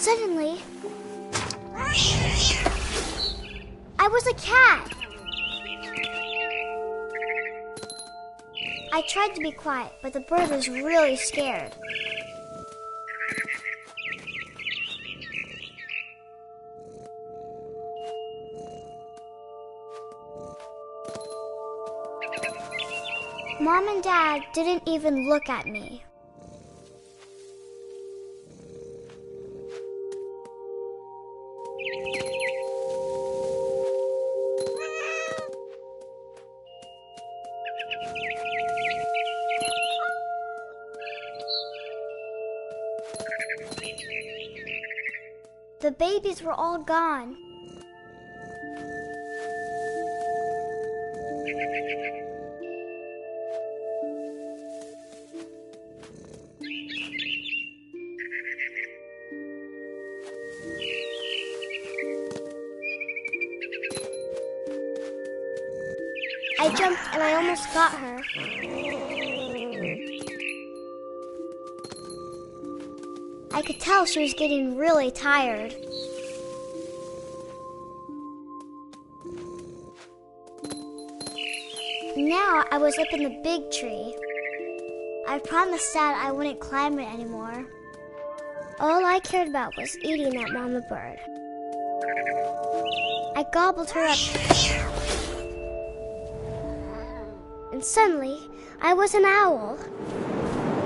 Suddenly, I was a cat. I tried to be quiet, but the bird was really scared. Mom and Dad didn't even look at me. The babies were all gone. I jumped and I almost got her. I could tell she was getting really tired. Now I was up in the big tree. I promised Dad I wouldn't climb it anymore. All I cared about was eating that mama bird. I gobbled her up. And suddenly, I was an owl.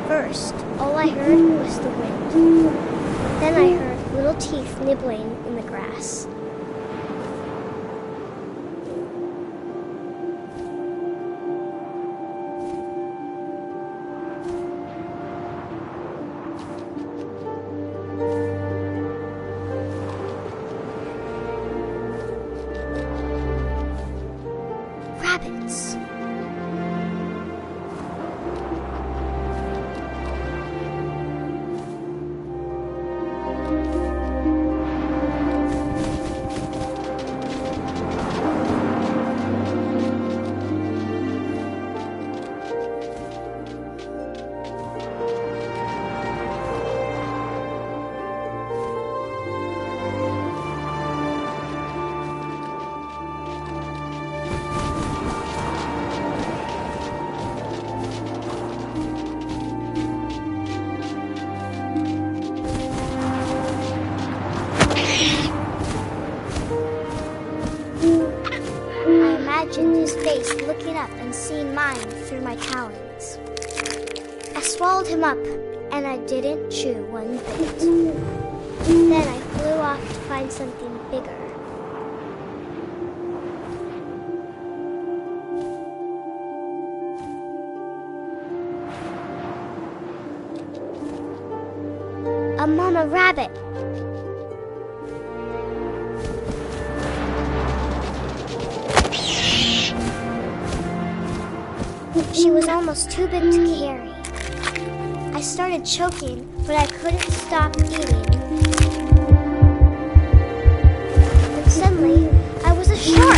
First, all I heard was the wind. Then I heard little teeth nibbling in the grass. Rabbits. His face looking up and seeing mine through my talons. I swallowed him up, and I didn't chew one bit. Then I flew off to find something bigger. A mama rabbit. She was almost too big to carry. I started choking, but I couldn't stop eating. And suddenly, I was a shark.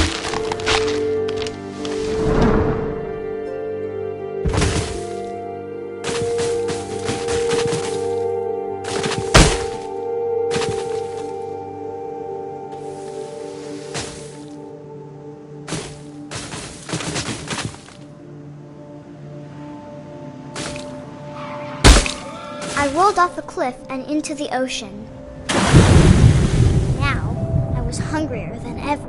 I rolled off a cliff and into the ocean. Now, I was hungrier than ever.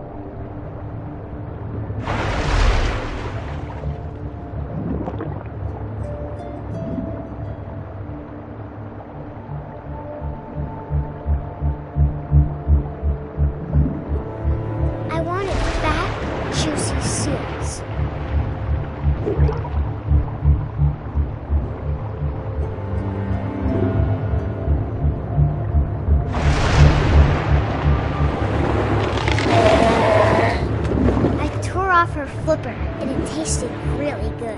I wanted fat, juicy seals. Her flipper, and it tasted really good.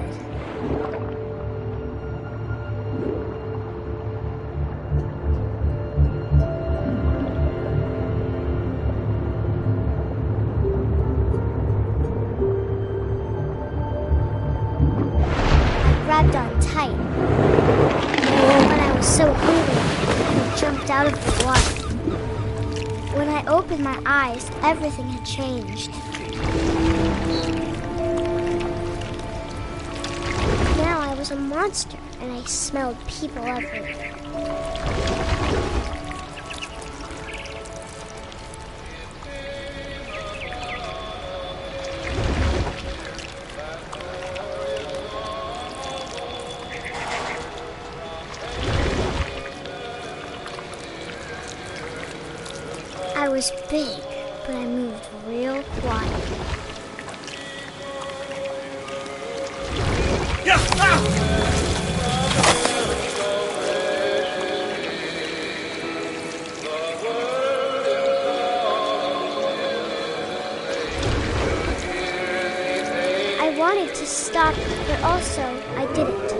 I grabbed on tight, but I was so hungry, I jumped out of the water. opened my eyes, everything had changed. Now I was a monster, and I smelled people everywhere. I was big, but I moved real quiet. I wanted to stop, but also I didn't.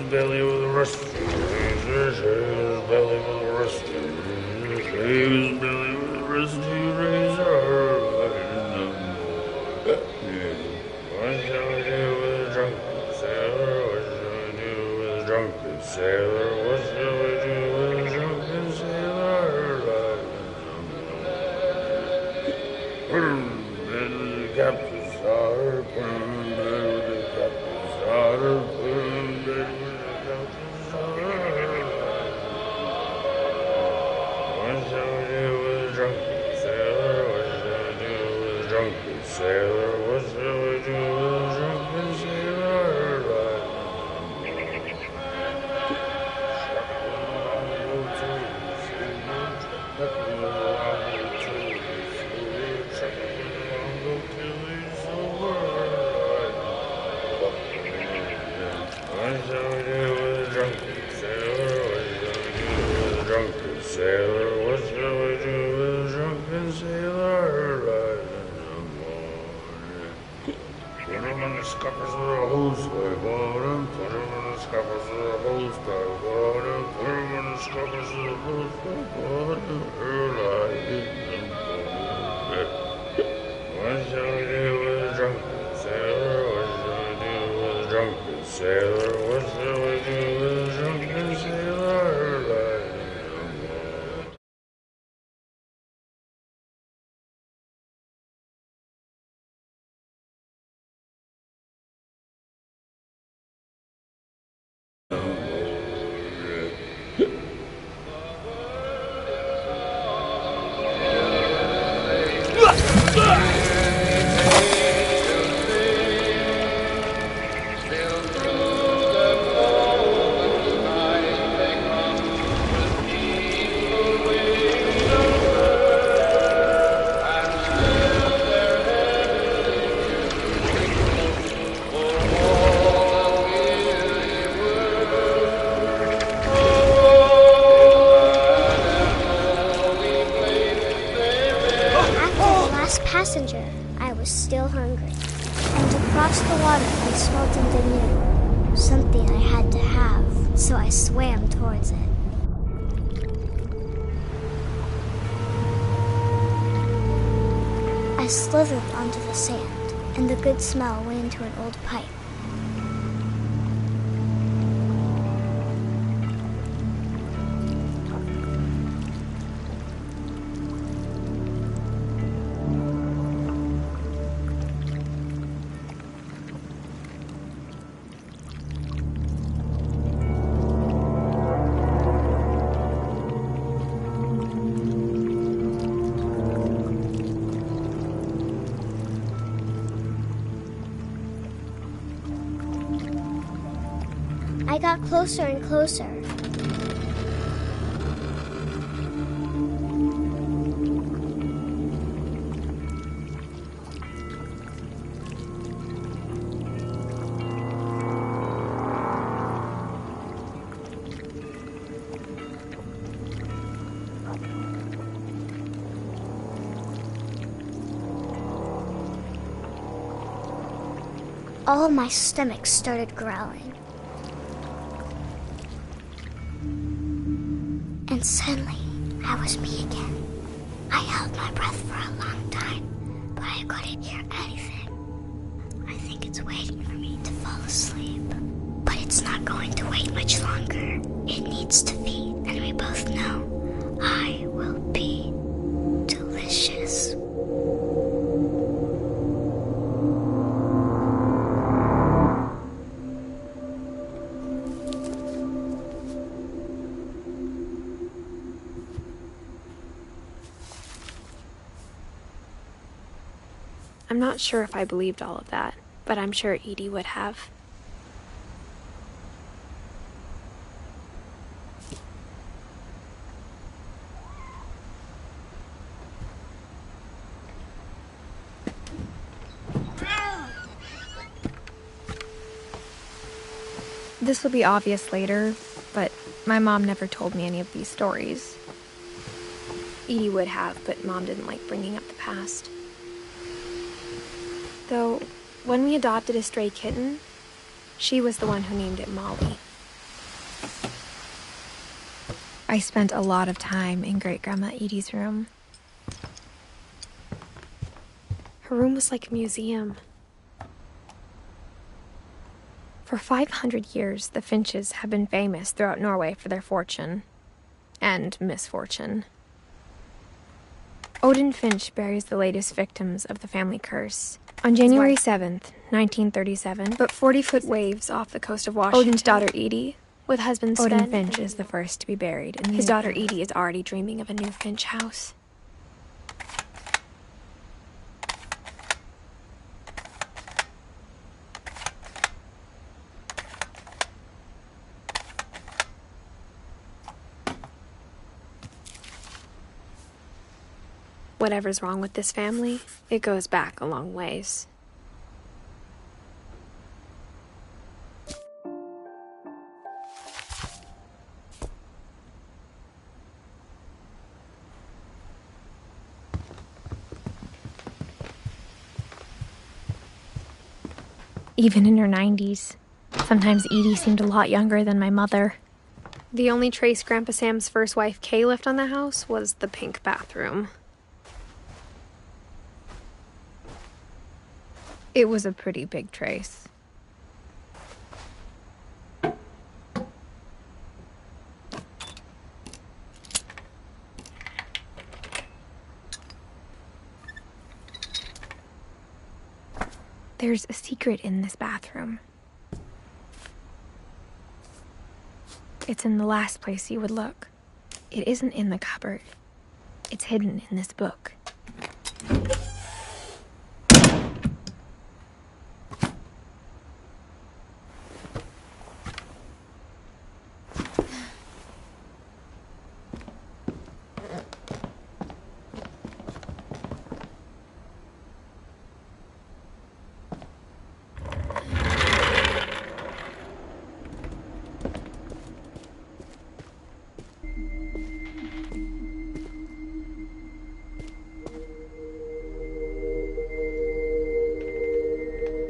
Belly with a rusty razor, belly with a rusty razor, belly with a rusty razor. What shall I do with a drunken sailor? What shall I do with a drunken sailor? What shall I do with a drunken sailor? The captain's daughter, put him in bed with the captain's daughter, put him in bed with what shall I do with a drunken sailor? What shall I do with a drunken sailor? What shall I do with a drunken sailor? What shall I do with a drunken sailor? Sailor, what shall I do with a drunken sailor? Put him in the scuppers with a hose pipe on him. Put him in the scuppers with a hose pipe on him. Put him in the scuppers with a hose pipe on him. What shall I do with a drunken sailor? What shall I do with a drunken sailor? What shall I do with a drunken sailor? Passenger, I was still hungry, and across the water I smelled something new, something I had to have, so I swam towards it. I slithered onto the sand, and the good smell went into an old pipe. I got closer and closer. All my stomach started growling. And suddenly, I was me again. I held my breath for a long time, but I couldn't hear anything. like it's waiting for me to fall asleep. But it's not going to wait much longer. It needs to feed, and we both know I will be delicious. I'm not sure if I believed all of that, but I'm sure Edie would have. This will be obvious later, but my mom never told me any of these stories. Edie would have, but Mom didn't like bringing up the past. Though, when we adopted a stray kitten, she was the one who named it Molly. I spent a lot of time in Great-Grandma Edie's room. Her room was like a museum. For 500 years, the Finches have been famous throughout Norway for their fortune and misfortune. Odin Finch buries the latest victims of the family curse on January 7th, 1937, but 40-foot waves off the coast of Washington. Odin's daughter Edie, with husband Sven. Odin Finch is the first to be buried, and his daughter Edie is already dreaming of a new Finch house. Whatever's wrong with this family, it goes back a long ways. Even in her 90s, sometimes Edie seemed a lot younger than my mother. The only trace Grandpa Sam's first wife Kay left on the house was the pink bathroom. It was a pretty big trace. There's a secret in this bathroom. It's in the last place you would look. It isn't in the cupboard. It's hidden in this book.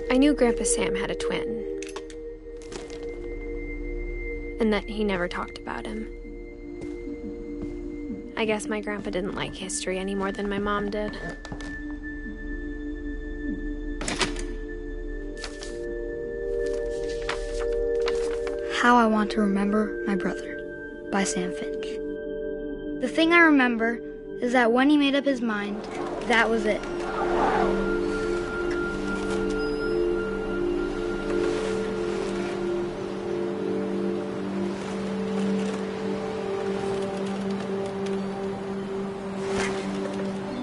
I knew Grandpa Sam had a twin, and that he never talked about him. I guess my grandpa didn't like history any more than my mom did. How I Want to Remember My Brother by Sam Finch. The thing I remember is that when he made up his mind, that was it.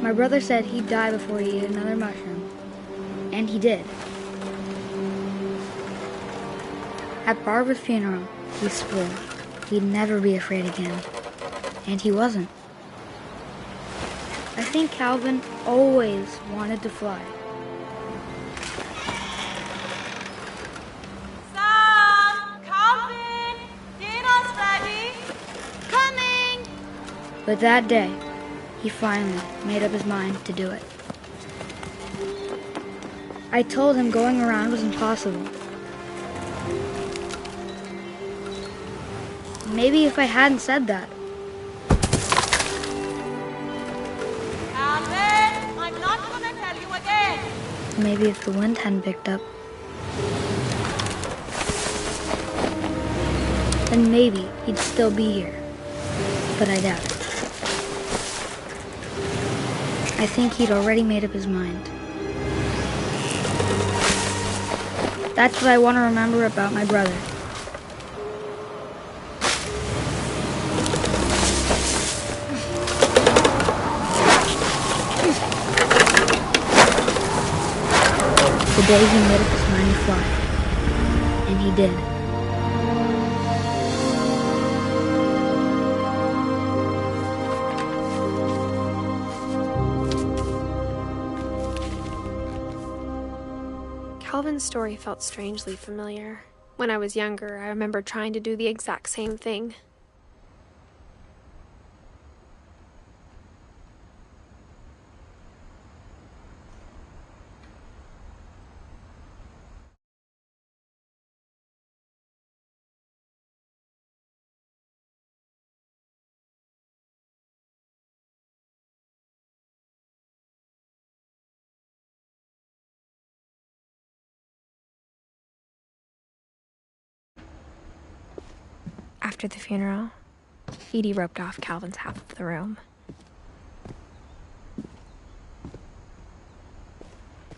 My brother said he'd die before he ate another mushroom, and he did. At Barbara's funeral, he swore he'd never be afraid again, and he wasn't. I think Calvin always wanted to fly. Sam! Calvin! Dinner's ready! Coming! But that day, he finally made up his mind to do it. I told him going around was impossible. Maybe if I hadn't said that. Calvin! I'm not gonna tell you again! Maybe if the wind hadn't picked up, then maybe he'd still be here. But I doubt it. I think he'd already made up his mind. That's what I want to remember about my brother. The day he made up his mind to fly. And he did. Calvin's story felt strangely familiar. When I was younger, I remember trying to do the exact same thing. After the funeral, Edie roped off Calvin's half of the room.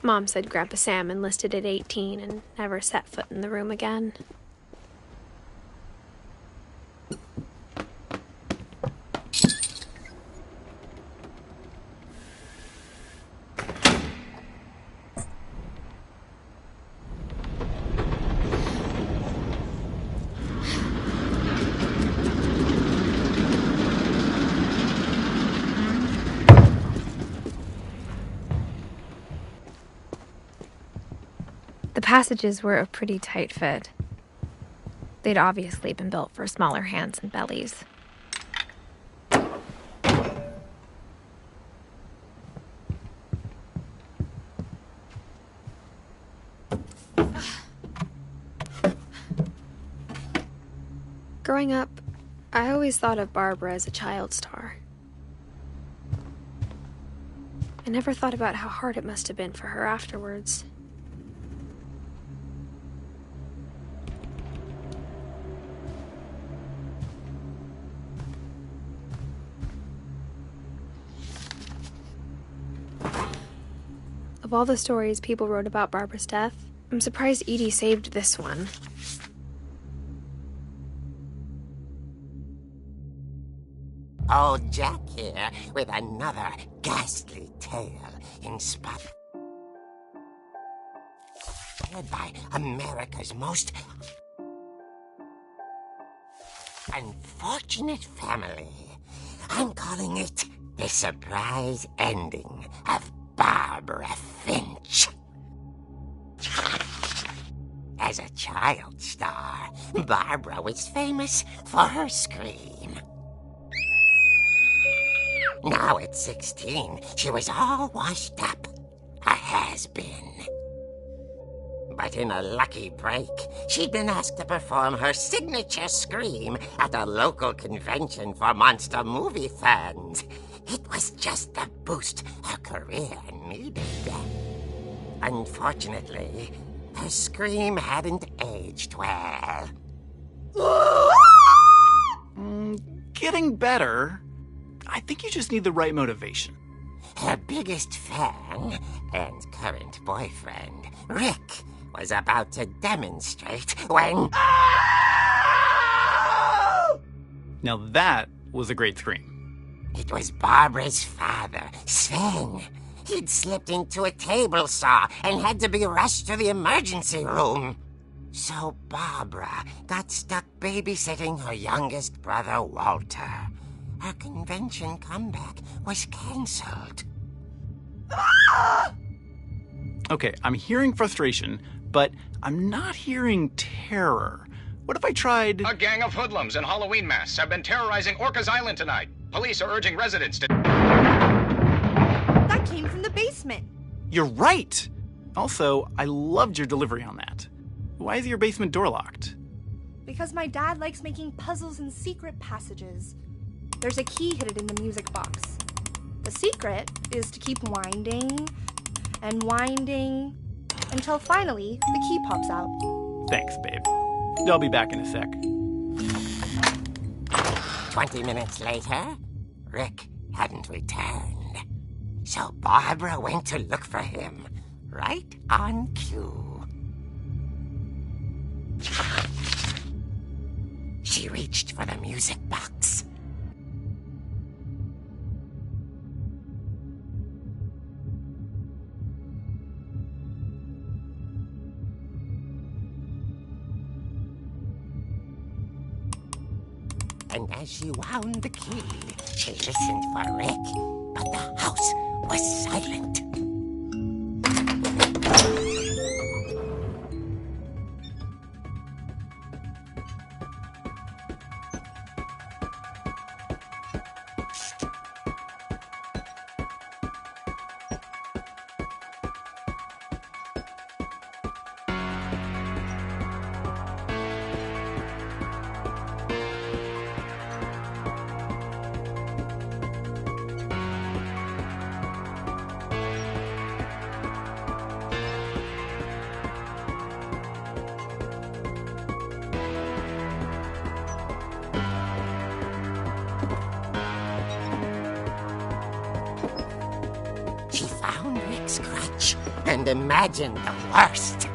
Mom said Grandpa Sam enlisted at 18 and never set foot in the room again. The passages were a pretty tight fit. They'd obviously been built for smaller hands and bellies. Growing up, I always thought of Barbara as a child star. I never thought about how hard it must have been for her afterwards. Of all the stories people wrote about Barbara's death, I'm surprised Edie saved this one. Old Jack here with another ghastly tale inspired by America's most unfortunate family. I'm calling it The Surprise Ending of Barbara Finch. As a child star, Barbara was famous for her scream. Now at 16, she was all washed up, a has-been. But in a lucky break, she'd been asked to perform her signature scream at a local convention for monster movie fans. It was just the boost her career needed. Unfortunately, her scream hadn't aged well. Getting better. I think you just need the right motivation. Her biggest fan and current boyfriend, Rick, was about to demonstrate when... Now that was a great scream. It was Barbara's father, Sven. He'd slipped into a table saw and had to be rushed to the emergency room. So Barbara got stuck babysitting her youngest brother, Walter. Her convention comeback was cancelled. Okay, I'm hearing frustration, but I'm not hearing terror. What if I tried... A gang of hoodlums and Halloween masks have been terrorizing Orcas Island tonight. Police are urging residents to... That came from the basement. You're right! Also, I loved your delivery on that. Why is your basement door locked? Because my dad likes making puzzles and secret passages. There's a key hidden in the music box. The secret is to keep winding and winding until finally the key pops out. Thanks, babe. I'll be back in a sec. 20 minutes later, Rick hadn't returned. So Barbara went to look for him, right on cue. She reached for the music box. And as she wound the key, she listened for Rick, but the house was silent. She found Rick's crutch and imagined the worst.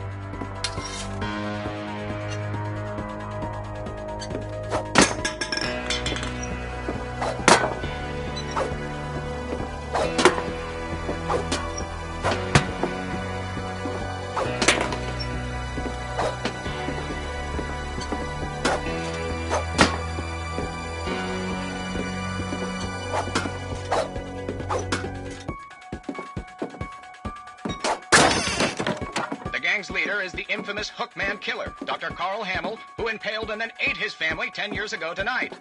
The gang's leader is the infamous Hookman killer, Dr. Carl Hamill, who impaled and then ate his family 10 years ago tonight.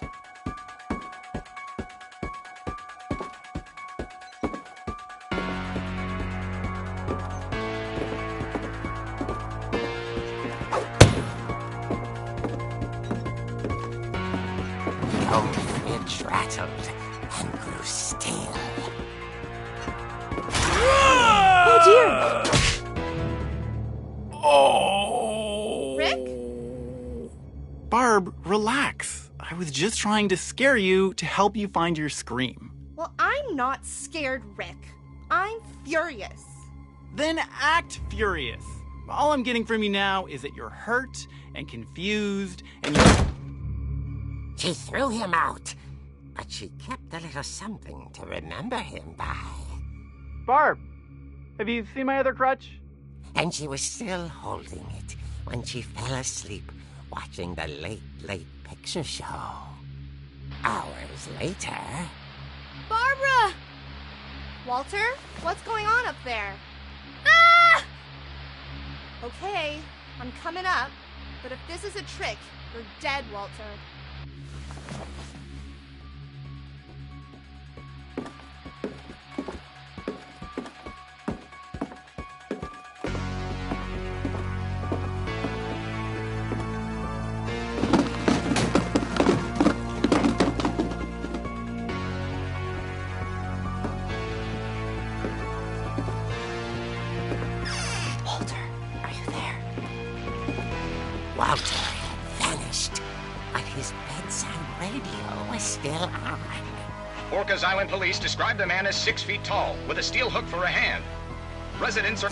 The old fridge rattled and grew still. Oh dear! Oh! Rick? Barb, relax. I was just trying to scare you to help you find your scream. Well, I'm not scared, Rick. I'm furious. Then act furious. All I'm getting from you now is that you're hurt and confused and you... She threw him out, but she kept a little something to remember him by. Barb, have you seen my other crutch? And she was still holding it when she fell asleep watching the late picture show. Hours later... Barbara! Walter, what's going on up there? Ah! Okay, I'm coming up, but if this is a trick, you're dead, Walter. Walter had vanished, but his bedside radio was still on. Orcas Island police describe the man as 6 feet tall, with a steel hook for a hand. Residents are...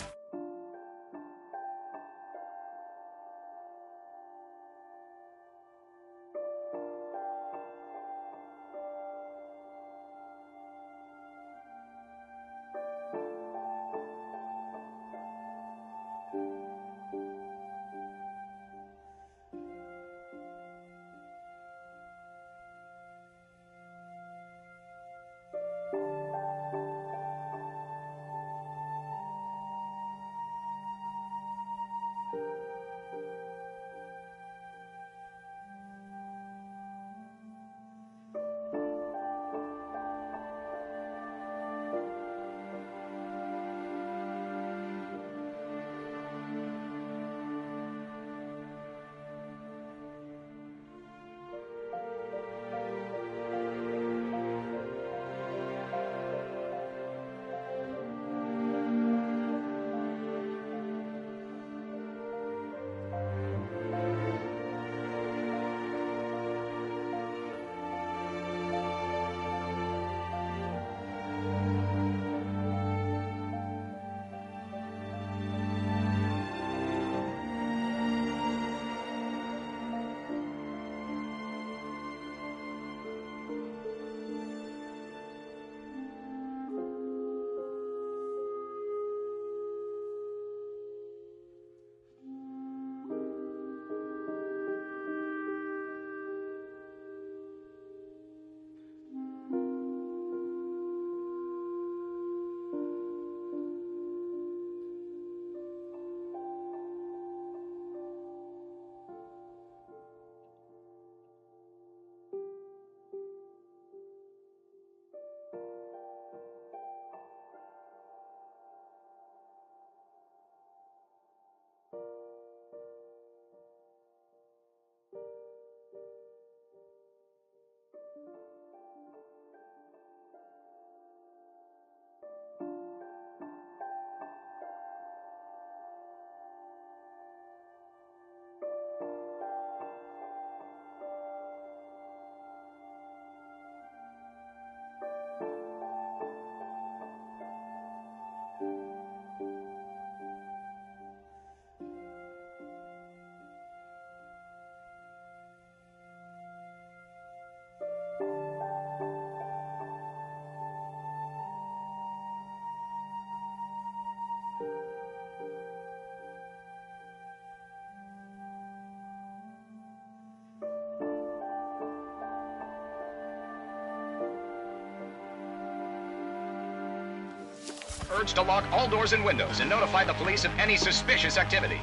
Urged to lock all doors and windows and notify the police of any suspicious activity.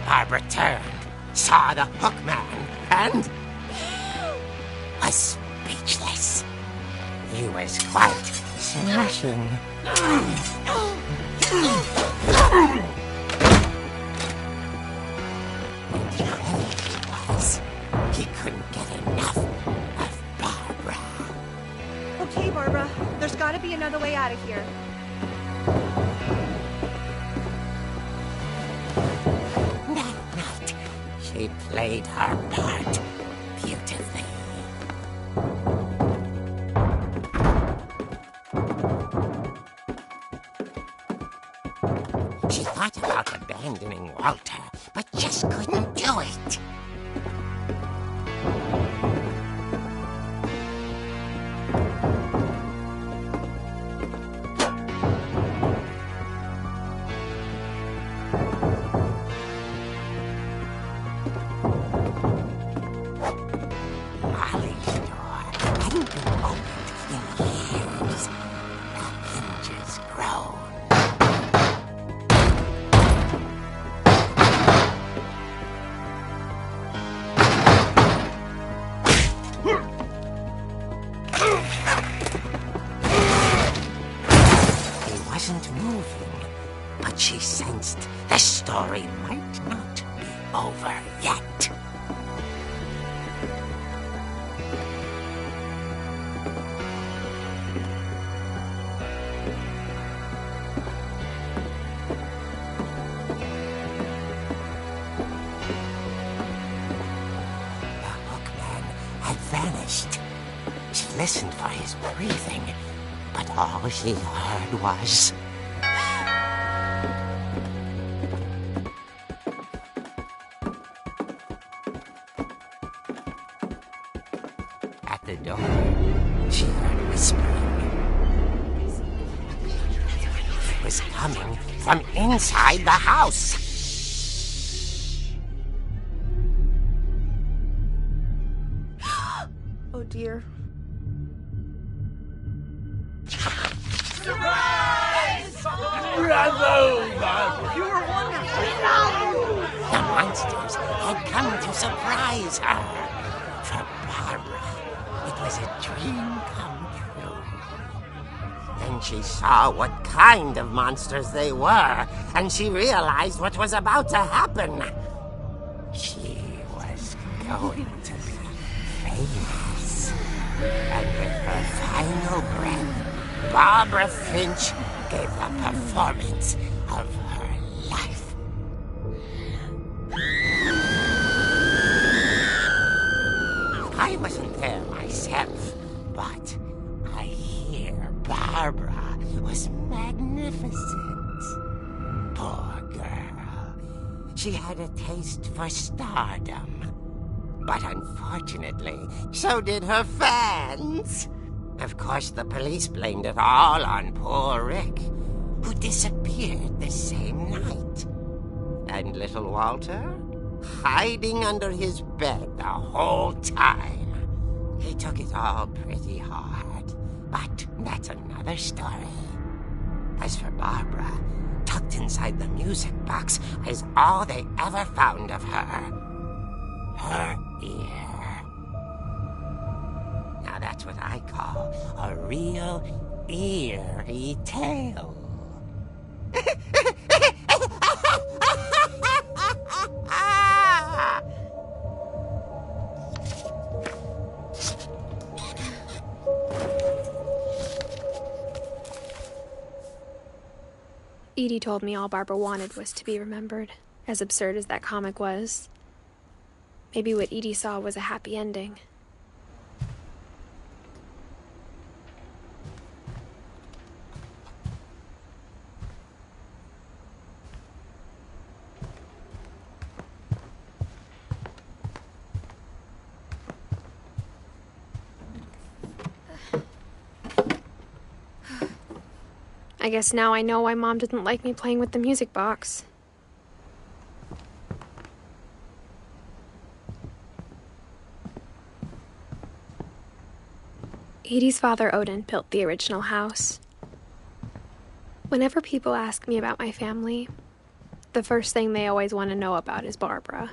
Barbara turned, saw the hookman, and was speechless. He was quite smashing. He couldn't get enough of Barbara. Okay, Barbara. There's gotta be another way out of here. That night, she played her part beautifully. She thought about abandoning Walter, but just couldn't do it. She sensed the story might not be over yet. The hookman had vanished. She listened for his breathing, but all she heard was... At the door, she heard whispering. It was coming from inside the house. Oh dear. The monsters had come to surprise her. For Barbara, it was a dream come true. Then she saw what kind of monsters they were, and she realized what was about to happen. She was going to be famous. And with her final breath, Barbara Finch gave the performance of her life. I wasn't there myself, but I hear Barbara was magnificent. Poor girl. She had a taste for stardom. But unfortunately, so did her fans. Of course, the police blamed it all on poor Rick, who disappeared the same night. And little Walter? Hiding under his bed the whole time. He took it all pretty hard, but that's another story. As for Barbara, tucked inside the music box is all they ever found of her. Her ear. Now that's what I call a real eerie tale. Edie told me all Barbara wanted was to be remembered, as absurd as that comic was. Maybe what Edie saw was a happy ending. I guess now I know why Mom didn't like me playing with the music box. Edie's father, Odin, built the original house. Whenever people ask me about my family, the first thing they always want to know about is Barbara.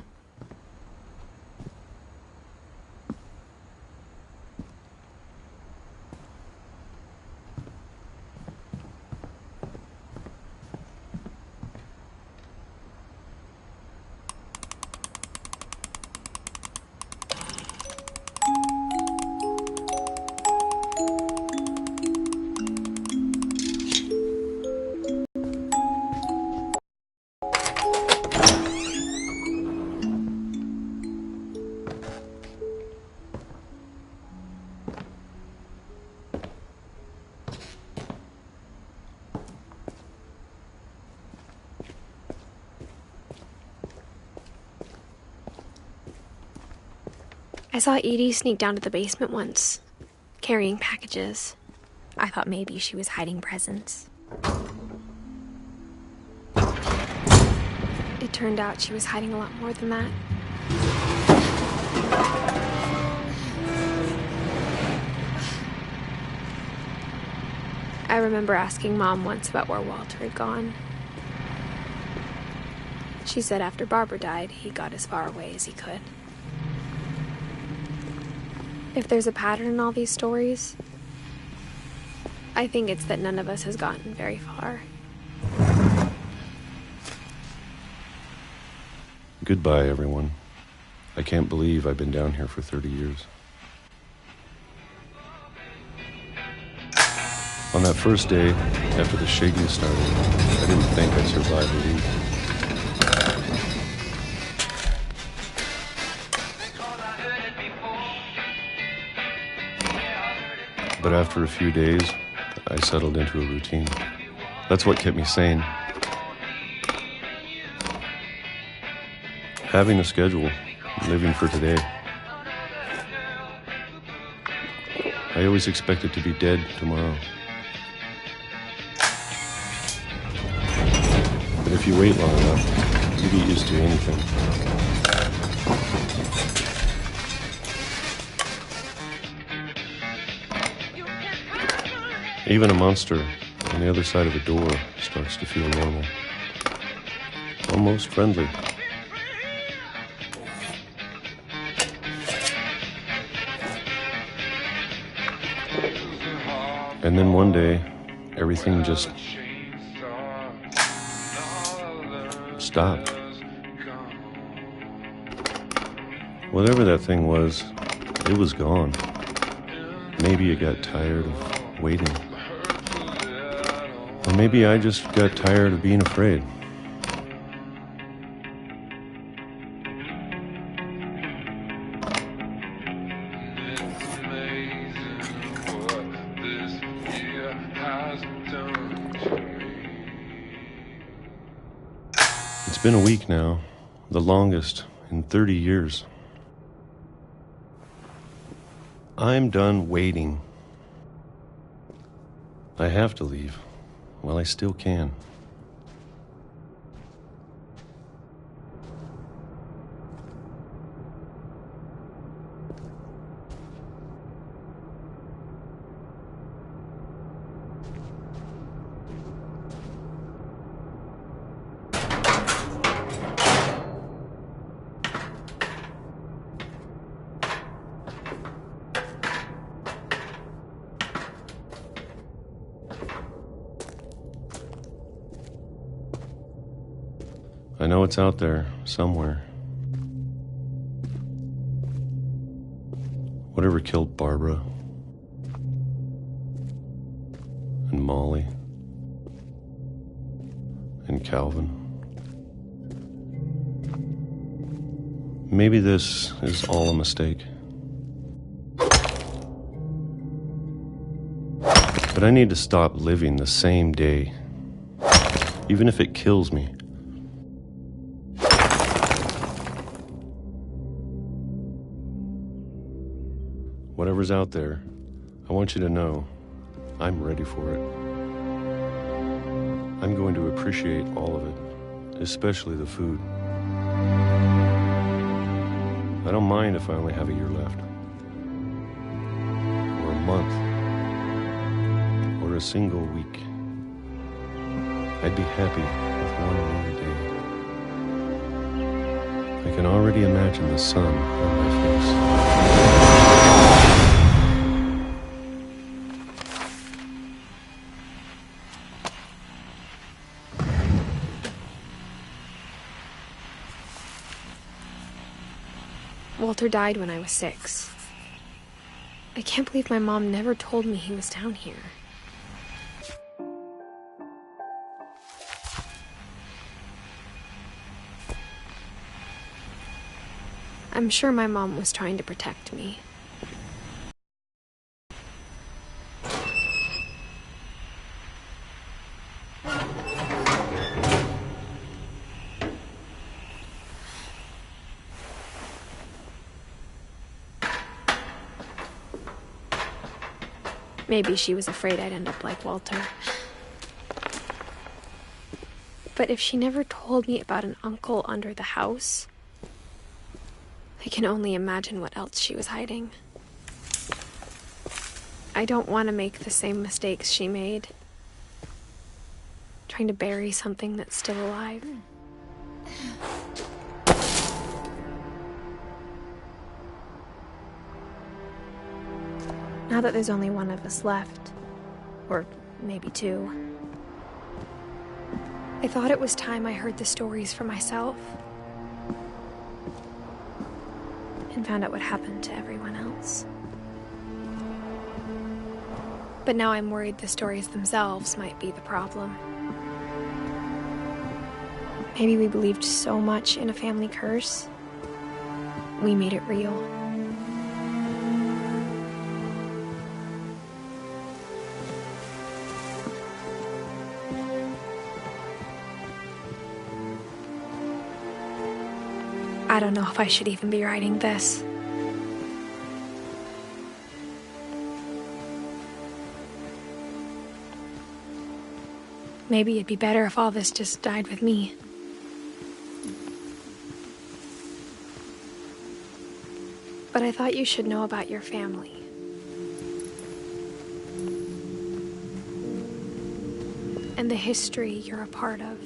I saw Edie sneak down to the basement once, carrying packages. I thought maybe she was hiding presents. It turned out she was hiding a lot more than that. I remember asking Mom once about where Walter had gone. She said after Barbara died, he got as far away as he could. If there's a pattern in all these stories, I think it's that none of us has gotten very far. Goodbye, everyone. I can't believe I've been down here for 30 years. On that first day, after the shaking started, I didn't think I'd survive a week. But after a few days, I settled into a routine. That's what kept me sane. Having a schedule, living for today. I always expected to be dead tomorrow. But if you wait long enough, you get used to anything. Even a monster on the other side of a door starts to feel normal. Almost friendly. And then one day, everything just stopped. Whatever that thing was, it was gone. Maybe it got tired of waiting. Or maybe I just got tired of being afraid. It's been a week now, the longest in 30 years. I'm done waiting. I have to leave. Well, I still can. I know it's out there, somewhere. Whatever killed Barbara and Molly and Calvin. Maybe this is all a mistake. But I need to stop living the same day, even if it kills me. Whatever's out there, I want you to know I'm ready for it. I'm going to appreciate all of it, especially the food. I don't mind if I only have a year left, or a month, or a single week. I'd be happy with one more day. I can already imagine the sun on my face. Walter died when I was 6. I can't believe my mom never told me he was down here. I'm sure my mom was trying to protect me. Maybe she was afraid I'd end up like Walter. But if she never told me about an uncle under the house, I can only imagine what else she was hiding. I don't want to make the same mistakes she made, trying to bury something that's still alive. Now that there's only one of us left, or maybe 2, I thought it was time I heard the stories for myself and found out what happened to everyone else. But now I'm worried the stories themselves might be the problem. Maybe we believed so much in a family curse, we made it real. I don't know if I should even be writing this. Maybe it'd be better if all this just died with me. But I thought you should know about your family. And the history you're a part of.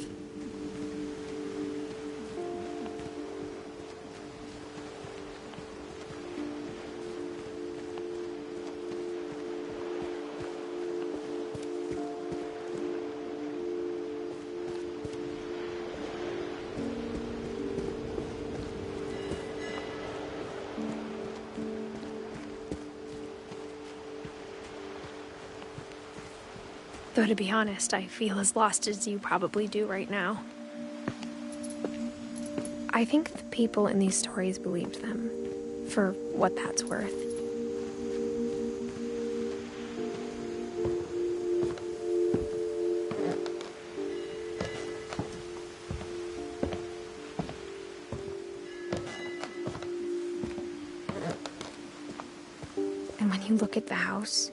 Though to be honest, I feel as lost as you probably do right now. I think the people in these stories believed them, for what that's worth. And when you look at the house,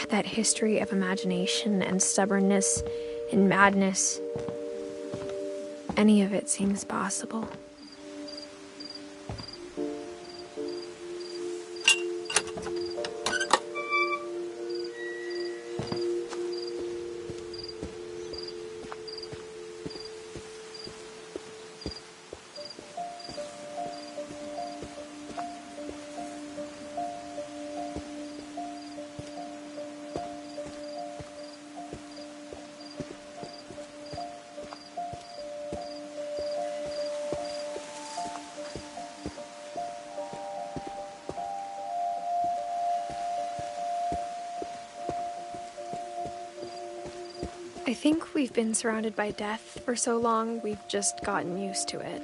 that history of imagination and stubbornness and madness, any of it seems possible. I think we've been surrounded by death for so long, we've just gotten used to it.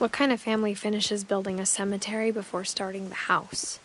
What kind of family finishes building a cemetery before starting the house?